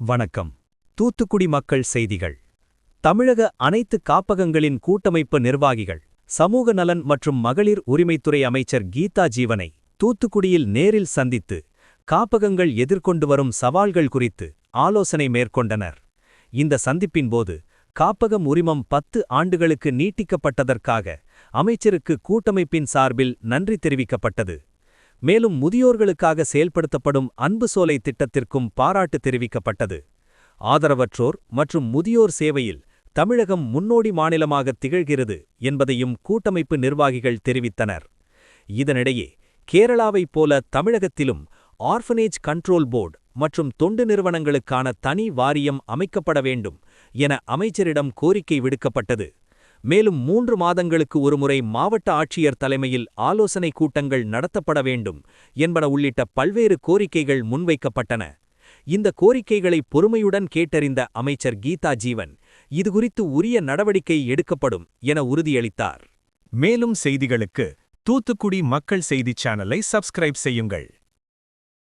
வணக்கம். தூத்துக்குடி மக்கள் செய்திகள். தமிழக அனைத்து காப்பகங்களின் கூட்டமைப்பு நிர்வாகிகள், சமூக நலன் மற்றும் மகளிர் உரிமைத்துறை அமைச்சர் கீதா ஜீவனை தூத்துக்குடியில் நேரில் சந்தித்து காப்பகங்கள் எதிர்கொண்டு வரும் சவால்கள் குறித்து ஆலோசனை மேற்கொண்டனர். இந்த சந்திப்பின்போது காப்பகம் உரிமம் 10 ஆண்டுகளுக்கு நீட்டிக்கப்பட்டதற்காக அமைச்சருக்கு கூட்டமைப்பின் சார்பில் நன்றி தெரிவிக்கப்பட்டது. மேலும் முதியோர்களுக்காக செயல்படுத்தப்படும் அன்பு சோலை திட்டத்திற்கும் பாராட்டு தெரிவிக்கப்பட்டது. ஆதரவற்றோர் மற்றும் முதியோர் சேவையில் தமிழகம் முன்னோடி மாநிலமாக திகழ்கிறது என்பதையும் கூட்டமைப்பு நிர்வாகிகள் தெரிவித்தனர். இதனிடையே கேரளாவைப் போல தமிழகத்திலும் ஆர்ஃபனேஜ் கண்ட்ரோல் போர்டு மற்றும் தொண்டு நிறுவனங்களுக்கான தனி வாரியம் அமைக்கப்பட வேண்டும் என அமைச்சரிடம் கோரிக்கை விடுக்கப்பட்டது. மேலும் 3 மாதங்களுக்கு ஒருமுறை மாவட்ட ஆட்சியர் தலைமையில் ஆலோசனை கூட்டங்கள் நடத்தப்பட வேண்டும் என்பன உள்ளிட்ட பல்வேறு கோரிக்கைகள் முன்வைக்கப்பட்டன. இந்த கோரிக்கைகளை பொறுமையுடன் கேட்டறிந்த அமைச்சர் கீதா ஜீவன் இதுகுறித்து உரிய நடவடிக்கை எடுக்கப்படும் என உறுதியளித்தார். மேலும் செய்திகளுக்கு தூத்துக்குடி மக்கள் செய்திச் சேனலை சப்ஸ்கிரைப் செய்யுங்கள்.